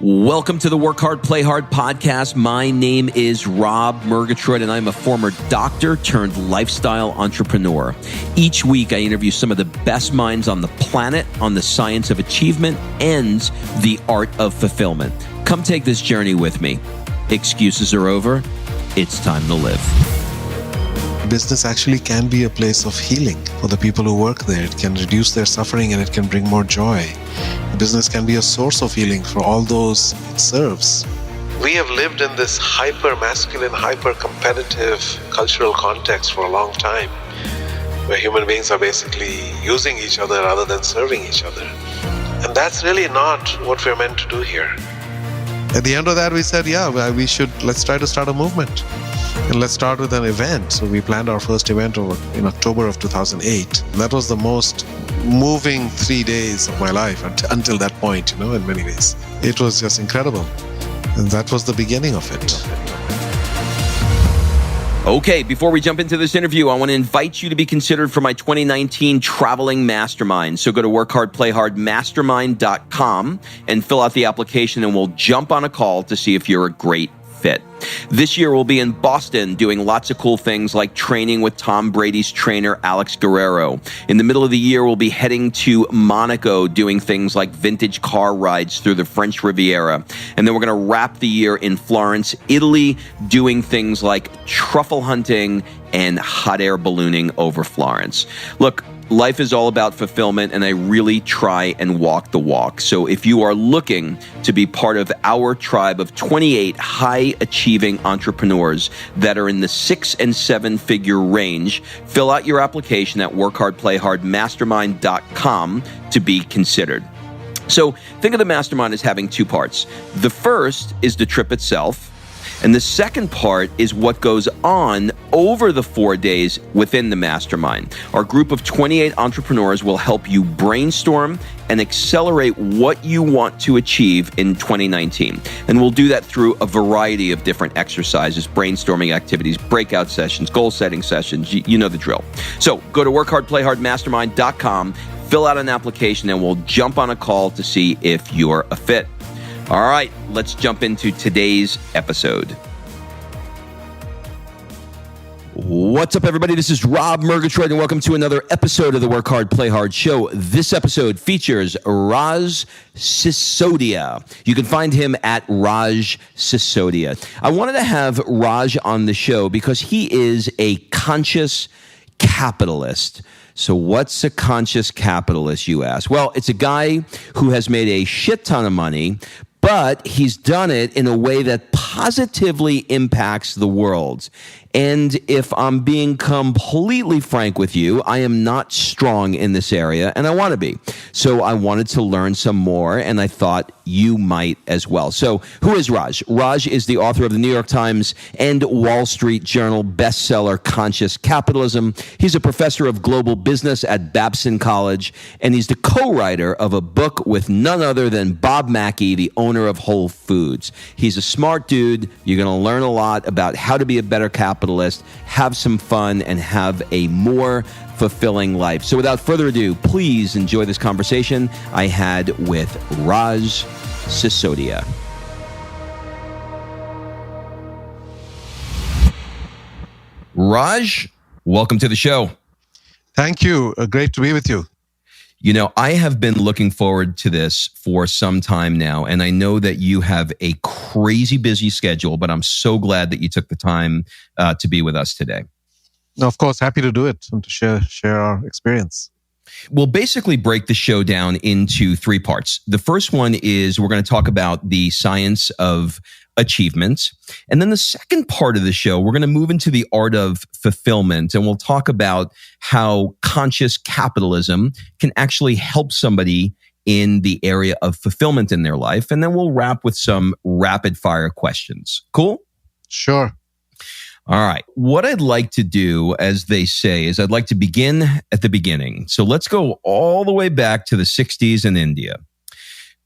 Welcome to the Work Hard, Play Hard podcast. My name is Rob Murgatroyd, and I'm a former doctor turned lifestyle entrepreneur. Each week, I interview some of the best minds on the planet on the science of achievement and the art of fulfillment. Come take this journey with me. Excuses are over. It's time to live. Business actually can be a place of healing for the people who work there. It can reduce their suffering and it can bring more joy. Business can be a source of healing for all those it serves. We have lived in this hyper-masculine, hyper-competitive cultural context for a long time, where human beings are basically using each other rather than serving each other. And that's really not what we're meant to do here. At the end of that, we said, let's try to start a movement. And let's start with an event. So we planned our first event in October of 2008. That was the most moving 3 days of my life until that point, in many ways. It was just incredible. And that was the beginning of it. Okay, before we jump into this interview, I want to invite you to be considered for my 2019 Traveling Mastermind. So go to workhardplayhardmastermind.com and fill out the application, and we'll jump on a call to see if you're a great fit. This year, we'll be in Boston doing lots of cool things like training with Tom Brady's trainer, Alex Guerrero. In the middle of the year, we'll be heading to Monaco doing things like vintage car rides through the French Riviera. And then we're going to wrap the year in Florence, Italy, doing things like truffle hunting and hot air ballooning over Florence. Look, life is all about fulfillment, and I really try and walk the walk. So if you are looking to be part of our tribe of 28 high-achieving entrepreneurs that are in the 6- and 7-figure range, fill out your application at workhardplayhardmastermind.com to be considered. So think of the mastermind as having two parts. The first is the trip itself, and the second part is what goes on over the 4 days within the mastermind. Our group of 28 entrepreneurs will help you brainstorm and accelerate what you want to achieve in 2019. And we'll do that through a variety of different exercises, brainstorming activities, breakout sessions, goal-setting sessions. You know the drill. So go to workhardplayhardmastermind.com, fill out an application, and we'll jump on a call to see if you're a fit. All right, let's jump into today's episode. What's up, everybody? This is Rob Murgatroyd, and welcome to another episode of the Work Hard, Play Hard show. This episode features Raj Sisodia. You can find him at Raj Sisodia. I wanted to have Raj on the show because he is a conscious capitalist. So what's a conscious capitalist, you ask? Well, it's a guy who has made a shit ton of money, but he's done it in a way that positively impacts the world. And if I'm being completely frank with you, I am not strong in this area, and I want to be. So I wanted to learn some more, and I thought you might as well. So who is Raj? Raj is the author of the New York Times and Wall Street Journal bestseller, Conscious Capitalism. He's a professor of global business at Babson College, and he's the co-writer of a book with none other than Bob Mackey, the owner of Whole Foods. He's a smart dude. You're going to learn a lot about how to be a better capitalist, have some fun, and have a more fulfilling life. So without further ado, please enjoy this conversation I had with Raj Sisodia. Raj, welcome to the show. Thank you. Great to be with you. You know, I have been looking forward to this for some time now, and I know that you have a crazy busy schedule, but I'm so glad that you took the time to be with us today. No, of course, happy to do it and to share our experience. We'll basically break the show down into three parts. The first one is we're going to talk about the science of achievement. And then the second part of the show, we're going to move into the art of fulfillment, and we'll talk about how conscious capitalism can actually help somebody in the area of fulfillment in their life. And then we'll wrap with some rapid fire questions. Cool? Sure. All right. What I'd like to do, as they say, is I'd like to begin at the beginning. So let's go all the way back to the 60s in India.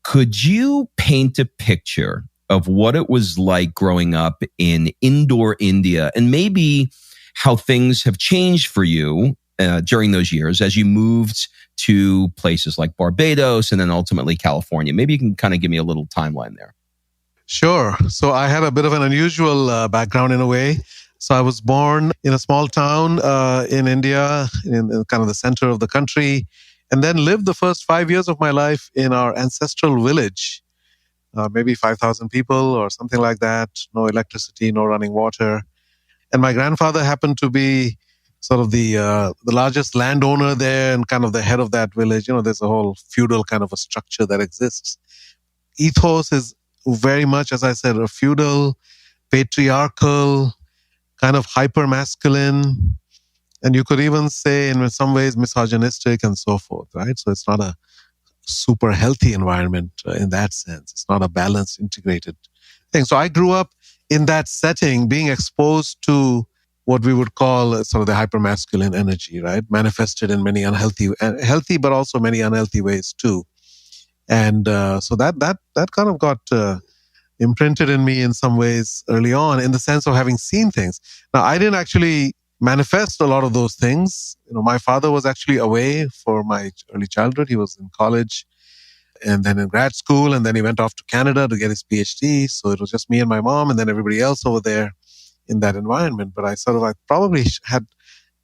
Could you paint a picture of what it was like growing up in indoor India, and maybe how things have changed for you during those years as you moved to places like Barbados and then ultimately California? Maybe you can kind of give me a little timeline there. Sure. So I had a bit of an unusual background in a way. So I was born in a small town in India, in kind of the center of the country, and then lived the first 5 years of my life in our ancestral village, maybe 5,000 people or something like that. No electricity, no running water. And my grandfather happened to be sort of the largest landowner there and kind of the head of that village. There's a whole feudal kind of a structure that exists. Ethos is very much, as I said, a feudal, patriarchal, kind of hyper masculine, and you could even say in some ways misogynistic and so forth, right? So it's not a super healthy environment in that sense. It's not a balanced, integrated thing. So I grew up in that setting, being exposed to what we would call sort of the hypermasculine energy, right? Manifested in many healthy, but also many unhealthy ways too. And so that kind of got imprinted in me in some ways early on, in the sense of having seen things. Now, I didn't actually manifest a lot of those things. My father was actually away for my early childhood. He was in college and then in grad school, and then he went off to Canada to get his PhD. So it was just me and my mom, and then everybody else over there in that environment. But I probably had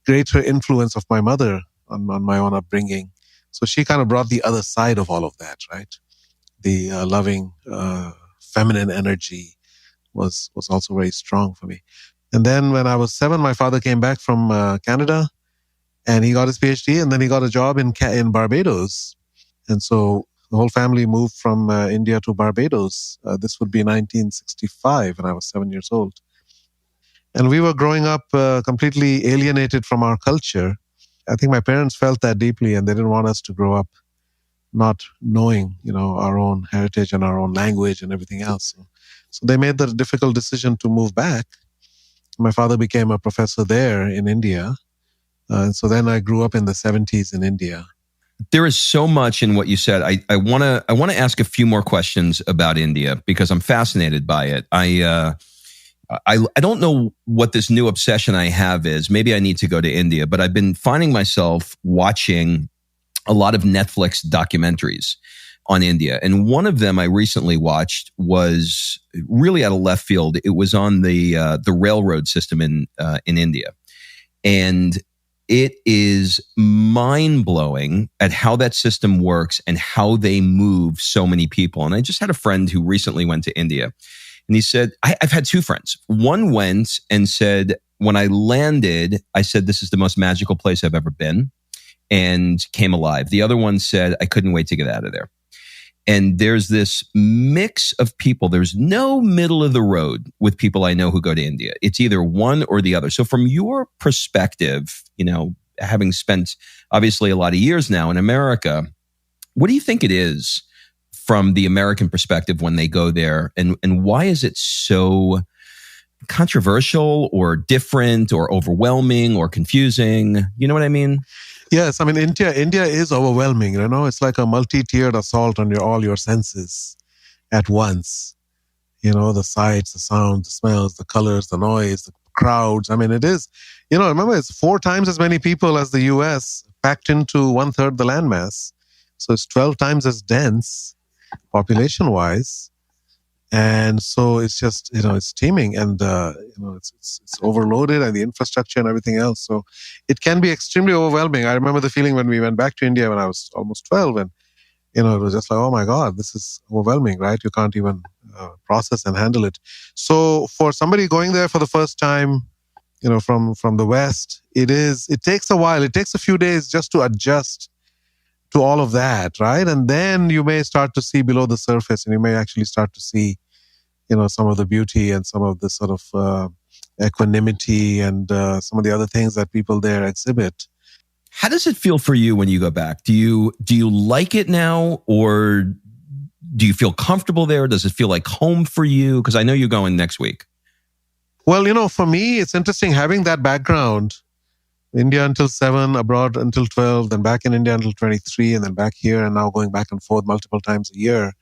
greater influence of my mother on my own upbringing. So she kind of brought the other side of all of that, right? The loving feminine energy was also very strong for me. And then when I was 7, my father came back from Canada, and he got his PhD, and then he got a job in Barbados. And so the whole family moved from India to Barbados. This would be 1965, when I was 7 years old. And we were growing up completely alienated from our culture. I think my parents felt that deeply, and they didn't want us to grow up not knowing, our own heritage and our own language and everything else. So they made the difficult decision to move back. My father became a professor there in India. And so then I grew up in the 70s in India. There is so much in what you said. I want to ask a few more questions about India because I'm fascinated by it. I don't know what this new obsession I have is. Maybe I need to go to India, but I've been finding myself watching a lot of Netflix documentaries on India. And one of them I recently watched was really out of left field. It was on the railroad system in India. And it is mind-blowing at how that system works and how they move so many people. And I just had a friend who recently went to India. And he said, I've had 2 friends. One went and said, when I landed, I said, this is the most magical place I've ever been, and came alive. The other one said, I couldn't wait to get out of there. And there's this mix of people. There's no middle of the road with people I know who go to India. It's either one or the other. So from your perspective, having spent obviously a lot of years now in America, what do you think it is from the American perspective when they go there? And why is it so controversial or different or overwhelming or confusing? You know what I mean? Yes, I mean, India is overwhelming, It's like a multi-tiered assault on all your senses at once. The sights, the sounds, the smells, the colors, the noise, the crowds. I mean, it is, remember, it's 4 times as many people as the US packed into 1/3 the landmass. So it's 12 times as dense population-wise. And so it's just, it's teeming, and, it's overloaded, and the infrastructure and everything else. So it can be extremely overwhelming. I remember the feeling when we went back to India when I was almost 12, and, it was just like, oh my God, this is overwhelming, right? You can't even process and handle it. So for somebody going there for the first time, from the West, it takes a while. It takes a few days just to adjust to all of that, right? And then you may start to see below the surface, and you may actually start to see, some of the beauty and some of the sort of equanimity and some of the other things that people there exhibit. How does it feel for you when you go back? Do you like it now, or do you feel comfortable there? Does it feel like home for you? Because I know you're going next week. Well, for me, it's interesting having that background. India until 7, abroad until 12, then back in India until 23, and then back here, and now going back and forth multiple times a year.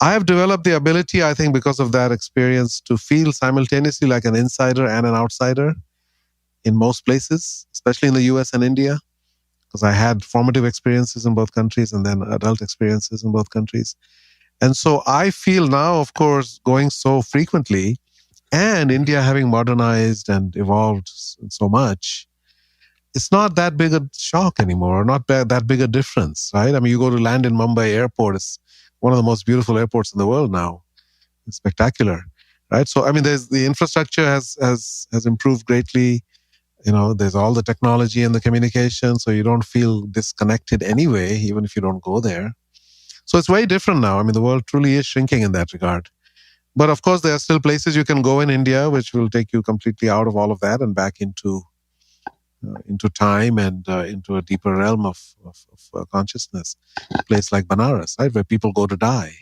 I have developed the ability, I think, because of that experience, to feel simultaneously like an insider and an outsider in most places, especially in the US and India, because I had formative experiences in both countries and then adult experiences in both countries. And so I feel now, of course, going so frequently and India having modernized and evolved so much, it's not that big a shock anymore, not that big a difference, right? I mean, you go to land in Mumbai airport, it's one of the most beautiful airports in the world now. It's spectacular, right? So, I mean, there's the infrastructure has improved greatly. There's all the technology and the communication, so you don't feel disconnected anyway, even if you don't go there. So it's very different now. I mean, the world truly is shrinking in that regard. But of course, there are still places you can go in India which will take you completely out of all of that and back into time and into a deeper realm of consciousness. A place like Banaras, right, where people go to die.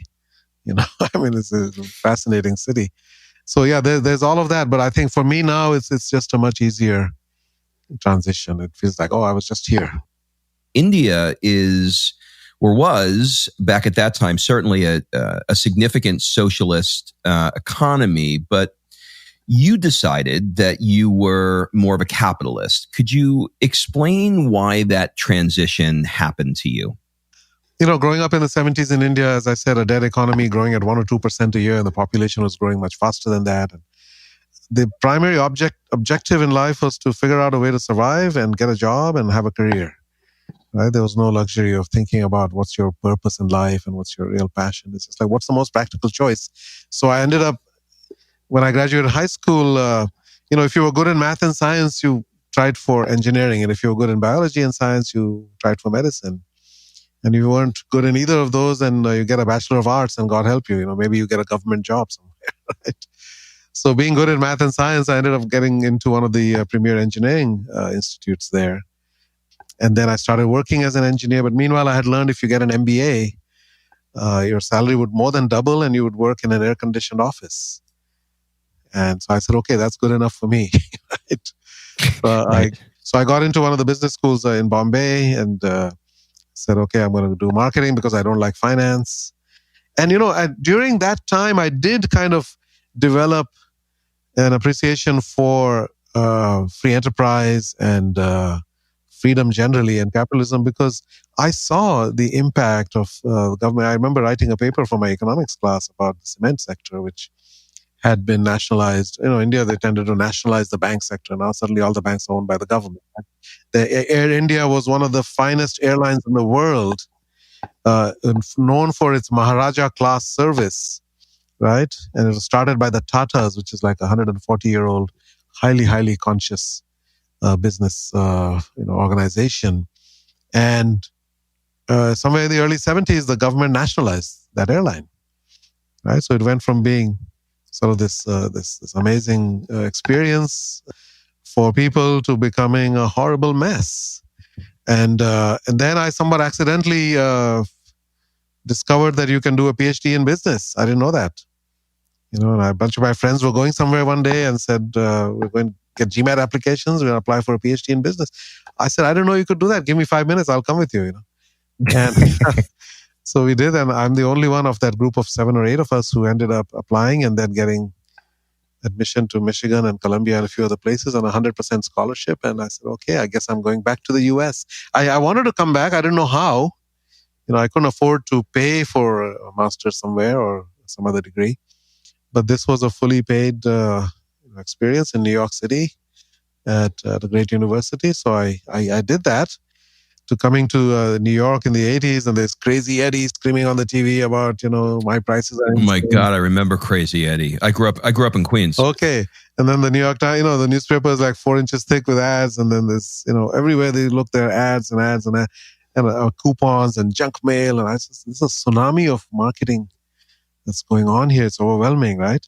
I mean, it's a fascinating city. So yeah, there's all of that. But I think for me now, it's just a much easier transition. It feels like, oh, I was just here. India is, or was back at that time, certainly a significant socialist economy, but you decided that you were more of a capitalist. Could you explain why that transition happened to you? Growing up in the 70s in India, as I said, a dead economy growing at 1 or 2% a year, and the population was growing much faster than that. And the primary objective in life was to figure out a way to survive and get a job and have a career. Right? There was no luxury of thinking about what's your purpose in life and what's your real passion. It's just like, what's the most practical choice? So I ended up, when I graduated high school, if you were good in math and science, you tried for engineering. And if you were good in biology and science, you tried for medicine. And if you weren't good in either of those, then you get a Bachelor of Arts and God help you. Maybe you get a government job somewhere, right? So being good in math and science, I ended up getting into one of the premier engineering institutes there. And then I started working as an engineer. But meanwhile, I had learned if you get an MBA, your salary would more than double and you would work in an air-conditioned office. And so I said, okay, that's good enough for me. Right? Right. So I got into one of the business schools in Bombay and said, okay, I'm going to do marketing because I don't like finance. And, during that time, I did kind of develop an appreciation for free enterprise and freedom generally and capitalism because I saw the impact of government. I remember writing a paper for my economics class about the cement sector, which had been nationalized. India, they tended to nationalize the bank sector. Now suddenly all the banks are owned by the government. The Air India was one of the finest airlines in the world, known for its Maharaja class service, right? And it was started by the Tatas, which is like a 140-year-old, highly, highly conscious business organization. And somewhere in the early 70s, the government nationalized that airline, right? So it went from being sort of this amazing experience for people to becoming a horrible mess. And then I somewhat accidentally discovered that you can do a PhD in business. I didn't know that. And a bunch of my friends were going somewhere one day and said, we're going to get GMAT applications. We're going to apply for a PhD in business. I said, I didn't know you could do that. Give me 5 minutes. I'll come with you. And so we did. And I'm the only one of that group of 7 or 8 of us who ended up applying and then getting admission to Michigan and Columbia and a few other places on a 100% scholarship. And I said, okay, I guess I'm going back to the US. I wanted to come back. I didn't know how. I couldn't afford to pay for a master's somewhere or some other degree. But this was a fully paid experience in New York City at a great university. So I did that. To coming to New York in the 80s, and there's Crazy Eddie screaming on the TV about, my prices are insane. Oh my God, I remember Crazy Eddie. I grew up in Queens. Okay. And then the New York Times, the newspaper is like 4 inches thick with ads. And then there's, everywhere they look, there are ads and coupons and junk mail. And it's a tsunami of marketing that's going on here. It's overwhelming, right?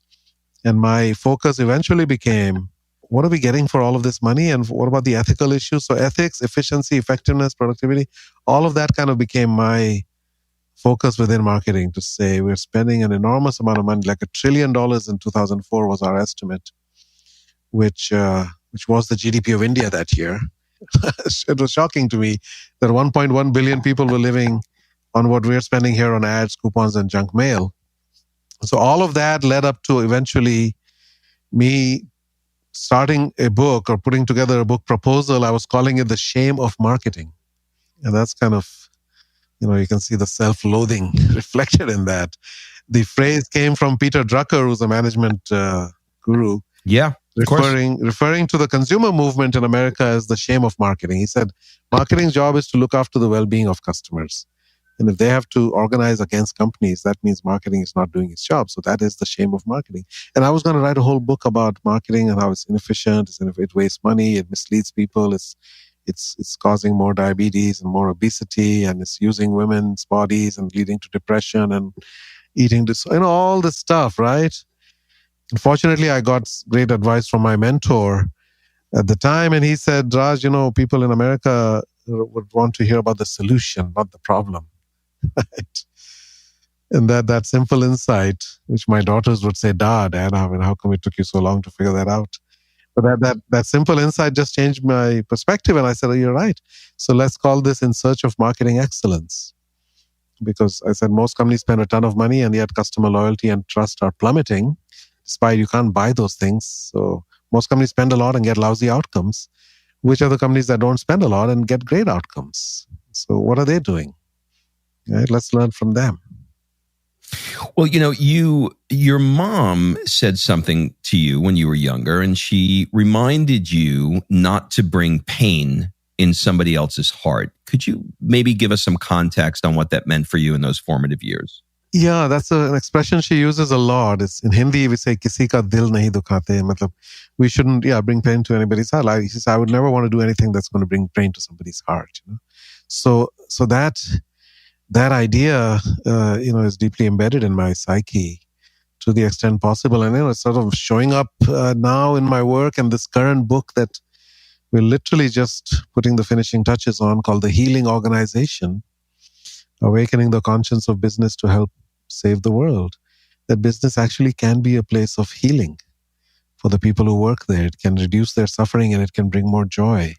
And my focus eventually became, what are we getting for all of this money? And what about the ethical issues? So ethics, efficiency, effectiveness, productivity, all of that kind of became my focus within marketing to say we're spending an enormous amount of money, like $1 trillion in 2004 was our estimate, which was the GDP of India that year. It was shocking to me that 1.1 billion people were living on what we're spending here on ads, coupons, and junk mail. So all of that led up to eventually me starting a book or putting together a book proposal. I was calling it The Shame of Marketing. And that's kind of You can see the self-loathing reflected in that. The phrase came from Peter Drucker, who's a management guru, Yeah, of course. referring to the consumer movement in America as the shame of marketing. He said, marketing's job is to look after the well-being of customers. And if they have to organize against companies, that means marketing is not doing its job. So that is the shame of marketing. And I was going to write a whole book about marketing and how it's inefficient, it wastes money, it misleads people, it's causing more diabetes and more obesity, and it's using women's bodies and leading to depression and eating all this stuff, right? Unfortunately, I got great advice from my mentor at the time, and he said, Raj, people in America would want to hear about the solution, not the problem. Right? And that simple insight, which my daughters would say, Dad, how come it took you so long to figure that out? But that simple insight just changed my perspective, and I said, oh, you're right. So let's call this In Search of Marketing Excellence. Because I said most companies spend a ton of money, and yet customer loyalty and trust are plummeting, despite you can't buy those things. So most companies spend a lot and get lousy outcomes. Which are the companies that don't spend a lot and get great outcomes? So what are they doing? Right? Let's learn from them. Well, your mom said something to you when you were younger, and she reminded you not to bring pain in somebody else's heart. Could you maybe give us some context on what that meant for you in those formative years? Yeah, that's an expression she uses a lot. It's in Hindi, we say, "Kisi ka dil nahi dukhate." Matlab, we shouldn't, bring pain to anybody's heart. Like, he says, I would never want to do anything that's going to bring pain to somebody's heart. So that idea, is deeply embedded in my psyche to the extent possible. And, it's sort of showing up now in my work, and this current book that we're literally just putting the finishing touches on, called The Healing Organization, Awakening the Conscience of Business to Help Save the World. That business actually can be a place of healing for the people who work there. It can reduce their suffering, and it can bring more joy.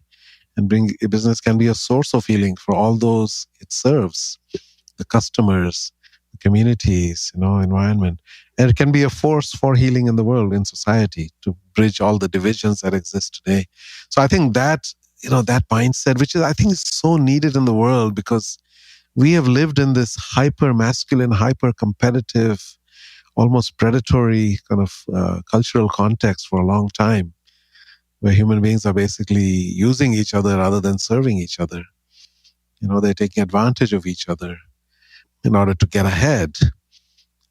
And business can be a source of healing for all those it serves, the customers, the communities, environment. And it can be a force for healing in the world, in society, to bridge all the divisions that exist today. So I think that mindset, which I think is so needed in the world, because we have lived in this hyper-masculine, hyper-competitive, almost predatory kind of cultural context for a long time, where human beings are basically using each other rather than serving each other. They're taking advantage of each other in order to get ahead.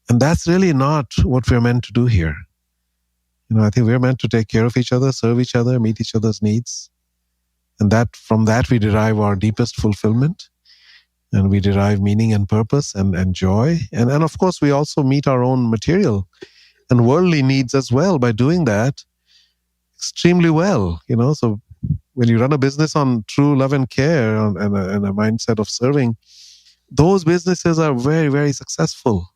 And that's really not what we're meant to do here. I think we're meant to take care of each other, serve each other, meet each other's needs. And from that we derive our deepest fulfillment. And we derive meaning and purpose and joy. And of course, we also meet our own material and worldly needs as well by doing that extremely well. So when you run a business on true love and care and a mindset of serving, those businesses are very, very successful.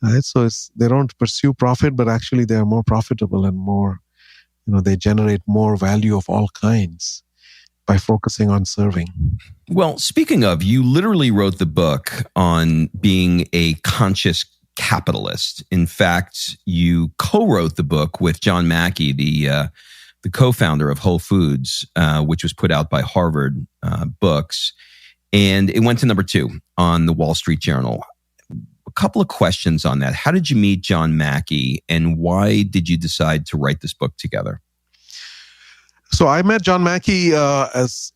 Right? So they don't pursue profit, but actually they are more profitable and more, they generate more value of all kinds by focusing on serving. Well, speaking of, you literally wrote the book on being a conscious capitalist. In fact, you co-wrote the book with John Mackey, the co-founder of Whole Foods, which was put out by Harvard Books. And it went to number 2 on the Wall Street Journal. A couple of questions on that. How did you meet John Mackey, and why did you decide to write this book together? So I met John Mackey as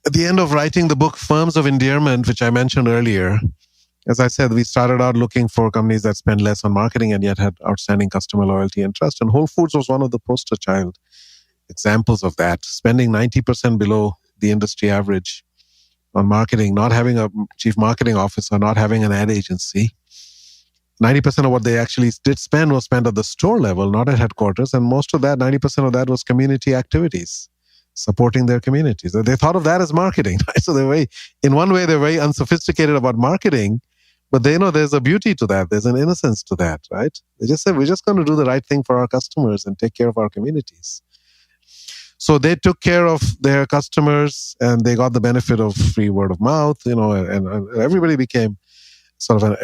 at the end of writing the book Firms of Endearment, which I mentioned earlier. As I said, we started out looking for companies that spend less on marketing and yet had outstanding customer loyalty and trust. And Whole Foods was one of the poster child examples of that, spending 90% below the industry average on marketing, not having a chief marketing officer, not having an ad agency. 90% of what they actually did spend was spent at the store level, not at headquarters. And most of that, 90% of that was community activities, supporting their communities. They thought of that as marketing. Right? So in one way, they're very unsophisticated about marketing, but they know there's a beauty to that. There's an innocence to that, right? They just said, we're just going to do the right thing for our customers and take care of our communities. So they took care of their customers, and they got the benefit of free word of mouth, and everybody became sort of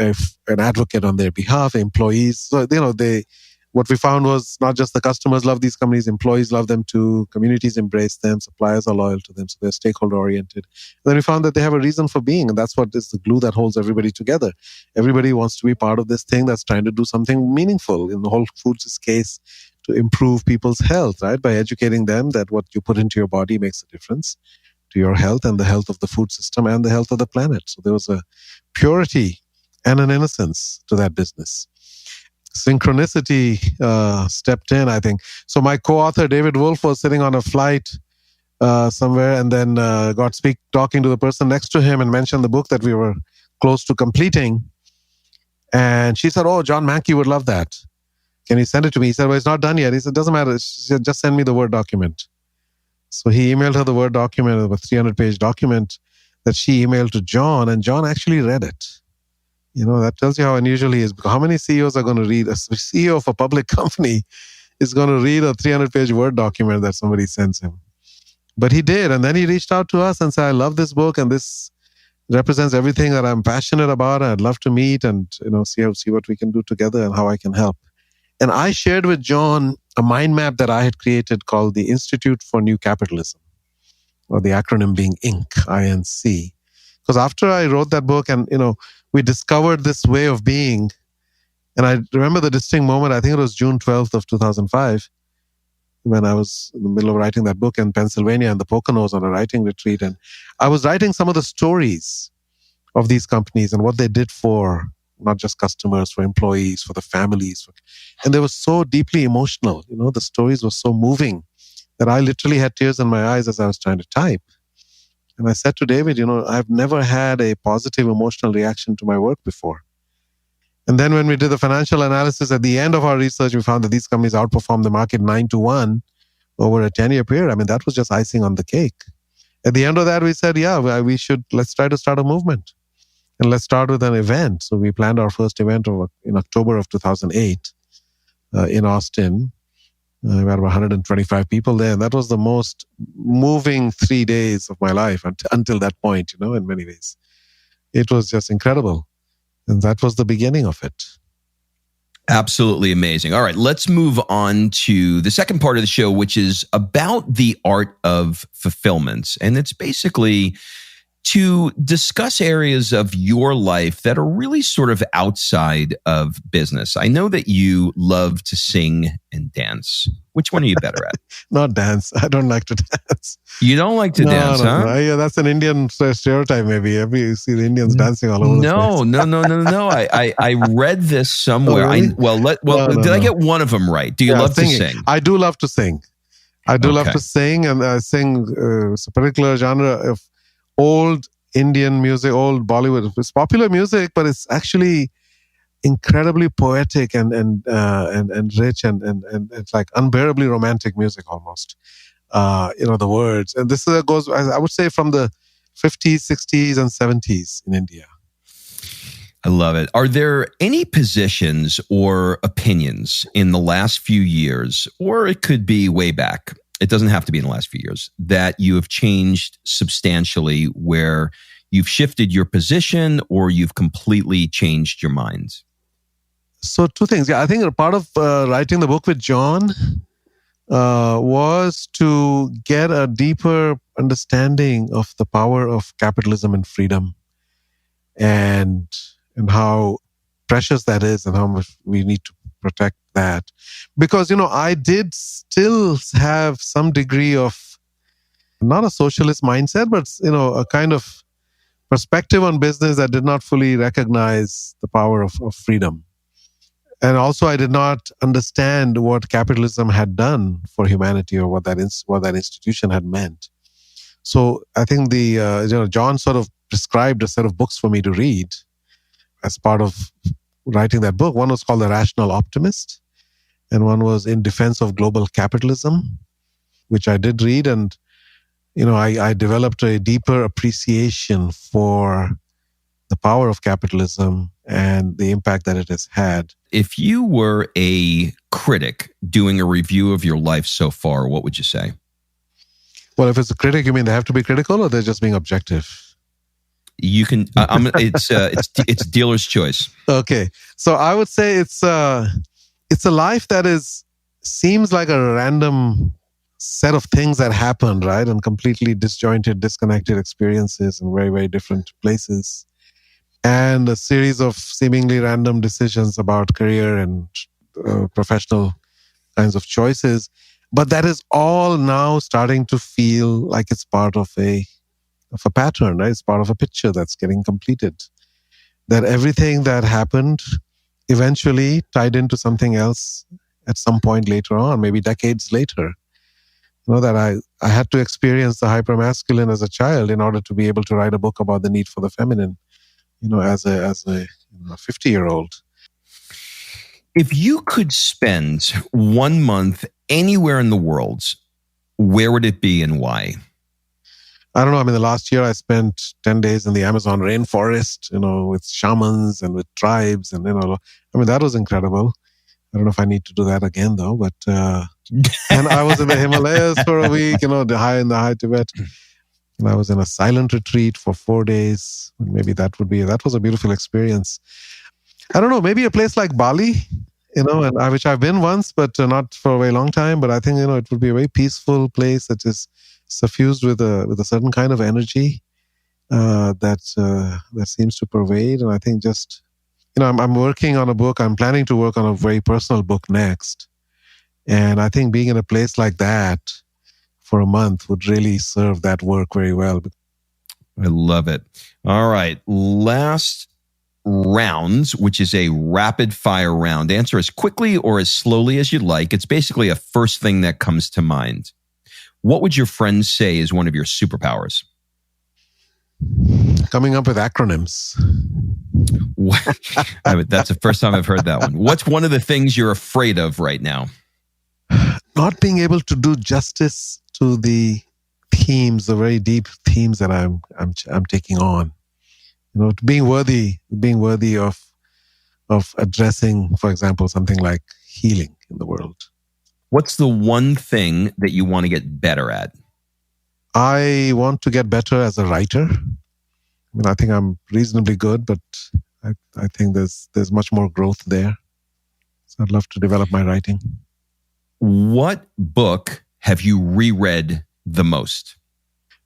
an advocate on their behalf, employees. So, what we found was not just the customers love these companies, employees love them too, communities embrace them, suppliers are loyal to them, so they're stakeholder oriented. Then we found that they have a reason for being, and that's what is the glue that holds everybody together. Everybody wants to be part of this thing that's trying to do something meaningful, in the Whole Foods' case, to improve people's health, right? By educating them that what you put into your body makes a difference to your health and the health of the food system and the health of the planet. So there was a purity and an innocence to that business. Synchronicity stepped in, I think. So my co-author, David Wolf, was sitting on a flight somewhere and then talking to the person next to him and mentioned the book that we were close to completing. And she said, "Oh, John Mackey would love that. Can you send it to me?" He said, "Well, it's not done yet." He said, "Doesn't matter. She said, just send me the Word document." So he emailed her the Word document, a 300-page document that she emailed to John, and John actually read it. That tells you how unusual he is. Because how many CEOs are going to read? A CEO of a public company is going to read a 300-page Word document that somebody sends him. But he did, and then he reached out to us and said, "I love this book, and this represents everything that I'm passionate about. I'd love to meet and see what we can do together and how I can help." And I shared with John a mind map that I had created called the Institute for New Capitalism, or the acronym being INC, I-N-C. Because after I wrote that book and, we discovered this way of being, and I remember the distinct moment, I think it was June 12th of 2005, when I was in the middle of writing that book in Pennsylvania and the Poconos on a writing retreat. And I was writing some of the stories of these companies and what they did for not just customers, for employees, for the families. And they were so deeply emotional. The stories were so moving that I literally had tears in my eyes as I was trying to type. And I said to David, I've never had a positive emotional reaction to my work before. And then when we did the financial analysis at the end of our research, we found that these companies outperformed the market 9-1 over a 10-year period. I mean, that was just icing on the cake. At the end of that, we said, let's try to start a movement. And let's start with an event. So we planned our first event in October of 2008 in Austin. We had about 125 people there. And that was the most moving 3 days of my life until that point, in many ways. It was just incredible. And that was the beginning of it. Absolutely amazing. All right, let's move on to the second part of the show, which is about the art of fulfillment. And it's basically to discuss areas of your life that are really sort of outside of business. I know that you love to sing and dance. Which one are you better at? Not dance. I don't like to dance. You don't like to dance, huh? No. Yeah, that's an Indian stereotype, maybe. You see the Indians dancing all over the place. No. I read this somewhere. Oh, really? Did I get one of them right? Do you love singing. to sing? I do love to sing. I do love to sing, and I sing a particular genre of old Indian music, old Bollywood. It's popular music, but it's actually incredibly poetic and rich and it's like unbearably romantic music almost. The words. And this goes, I would say, from the 50s, 60s, and 70s in India. I love it. Are there any positions or opinions in the last few years, or it could be way back, it doesn't have to be in the last few years, that you have changed substantially, where you've shifted your position or you've completely changed your mind? So two things. Yeah, I think a part of writing the book with John was to get a deeper understanding of the power of capitalism and freedom, and how precious that is, and how much we need to protect that. Because, I did still have some degree of, not a socialist mindset, but, a kind of perspective on business that did not fully recognize the power of freedom. And also, I did not understand what capitalism had done for humanity, or what that institution had meant. So I think John sort of prescribed a set of books for me to read as part of writing that book. One was called The Rational Optimist, and one was In Defense of Global Capitalism, which I did read. And, I developed a deeper appreciation for the power of capitalism and the impact that it has had. If you were a critic doing a review of your life so far, what would you say? Well, if it's a critic, you mean they have to be critical, or they're just being objective? You can. It's dealer's choice. Okay, so I would say it's it's a life that seems like a random set of things that happened, right? And completely disjointed, disconnected experiences in very, very different places. And a series of seemingly random decisions about career and professional kinds of choices. But that is all now starting to feel like it's part of a pattern, right? It's part of a picture that's getting completed. That everything that happened eventually tied into something else at some point later on, maybe decades later. That I had to experience the hypermasculine as a child in order to be able to write a book about the need for the feminine, as a 50-year-old. If you could spend 1 month anywhere in the world, where would it be and why? I don't know. I mean, the last year I spent 10 days in the Amazon rainforest, with shamans and with tribes. And, that was incredible. I don't know if I need to do that again, though. But and I was in the Himalayas for a week, in the high Tibet. And I was in a silent retreat for 4 days. Maybe that was a beautiful experience. I don't know, maybe a place like Bali, which I've been once, but not for a very long time. But I think, it would be a very peaceful place that is suffused with a certain kind of energy that seems to pervade. And I think just, I'm working on a book. I'm planning to work on a very personal book next. And I think being in a place like that for a month would really serve that work very well. I love it. All right. Last rounds, which is a rapid fire round. Answer as quickly or as slowly as you'd like. It's basically a first thing that comes to mind. What would your friends say is one of your superpowers? Coming up with acronyms. That's the first time I've heard that one. What's one of the things you're afraid of right now? Not being able to do justice to the themes, the very deep themes that I'm taking on. Being worthy of addressing, for example, something like healing in the world. What's the one thing that you want to get better at? I want to get better as a writer. I think I'm reasonably good, but I think there's much more growth there. So I'd love to develop my writing. What book have you reread the most?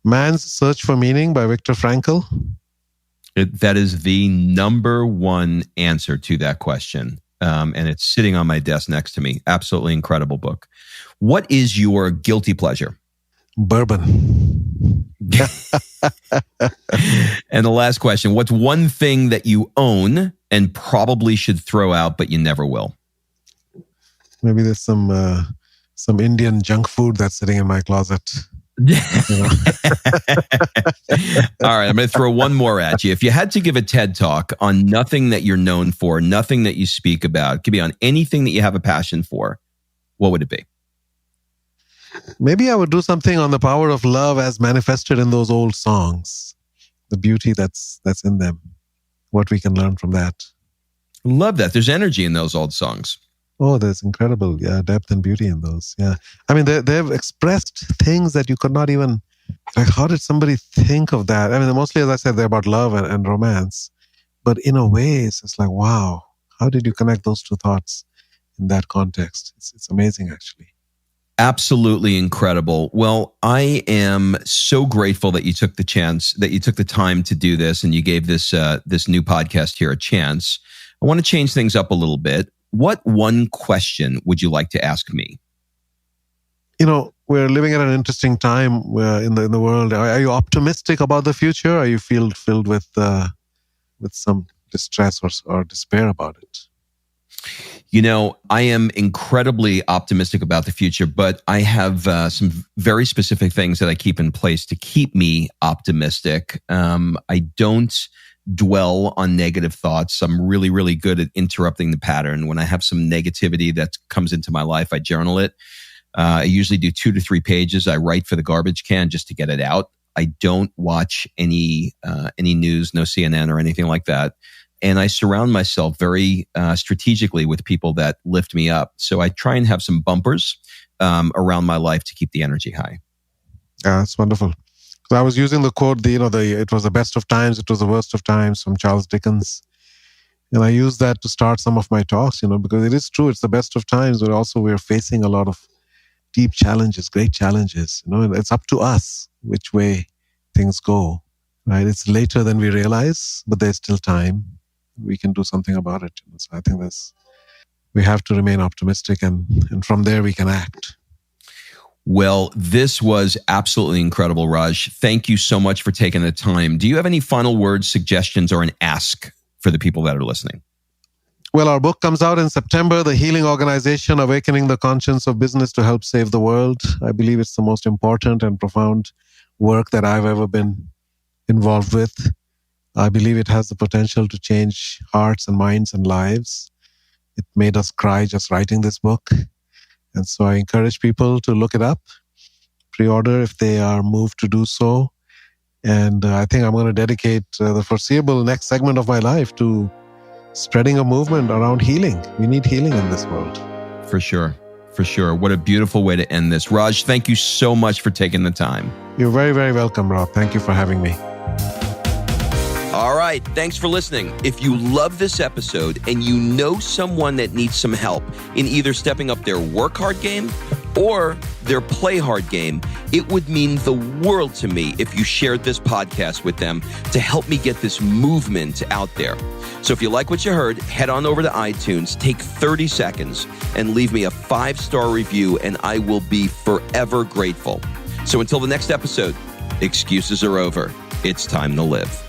Man's Search for Meaning by Viktor Frankl. That is the number one answer to that question. And it's sitting on my desk next to me. Absolutely incredible book. What is your guilty pleasure? Bourbon. And the last question, what's one thing that you own and probably should throw out, but you never will? Maybe there's some Indian junk food that's sitting in my closet. All right, I'm going to throw one more at you. If you had to give a TED Talk on nothing that you're known for, nothing that you speak about, it could be on anything that you have a passion for, what would it be? Maybe I would do something on the power of love as manifested in those old songs, the beauty that's in them, what we can learn from that. Love that. There's energy in those old songs. Oh, there's incredible depth and beauty in those. Yeah. I mean, they've expressed things that you could not even, like, how did somebody think of that? I mean, mostly, as I said, they're about love and romance. But in a way, it's just like, wow, how did you connect those two thoughts in that context? It's amazing, actually. Absolutely incredible. Well, I am so grateful that you took the chance, that you took the time to do this, and you gave this new podcast here a chance. I want to change things up a little bit. What one question would you like to ask me? We're living at an interesting time in the world. Are you optimistic about the future? Are you filled with some distress or despair about it? I am incredibly optimistic about the future, but I have some very specific things that I keep in place to keep me optimistic. I don't dwell on negative thoughts. I'm really, really good at interrupting the pattern. When I have some negativity that comes into my life, I journal it. I usually do 2 to 3 pages. I write for the garbage can just to get it out. I don't watch any news, no CNN or anything like that. And I surround myself very strategically with people that lift me up. So I try and have some bumpers around my life to keep the energy high. Yeah, that's wonderful. So I was using the quote, it was the best of times, it was the worst of times, from Charles Dickens. And I use that to start some of my talks, because it is true, it's the best of times, but also we're facing a lot of deep challenges, great challenges. And it's up to us which way things go, right? It's later than we realize, but there's still time. We can do something about it. So I think we have to remain optimistic, and from there we can act. Well, this was absolutely incredible, Raj. Thank you so much for taking the time. Do you have any final words, suggestions, or an ask for the people that are listening? Well, our book comes out in September, The Healing Organization, Awakening the Conscience of Business to Help Save the World. I believe it's the most important and profound work that I've ever been involved with. I believe it has the potential to change hearts and minds and lives. It made us cry just writing this book. And so I encourage people to look it up, pre-order if they are moved to do so. And I think I'm going to dedicate the foreseeable next segment of my life to spreading a movement around healing. We need healing in this world. For sure. For sure. What a beautiful way to end this. Raj, thank you so much for taking the time. You're very, very welcome, Rob. Thank you for having me. All right. Thanks for listening. If you love this episode and you know someone that needs some help in either stepping up their work hard game or their play hard game, it would mean the world to me if you shared this podcast with them to help me get this movement out there. So if you like what you heard, head on over to iTunes, take 30 seconds, and leave me a 5-star review, and I will be forever grateful. So until the next episode, excuses are over. It's time to live.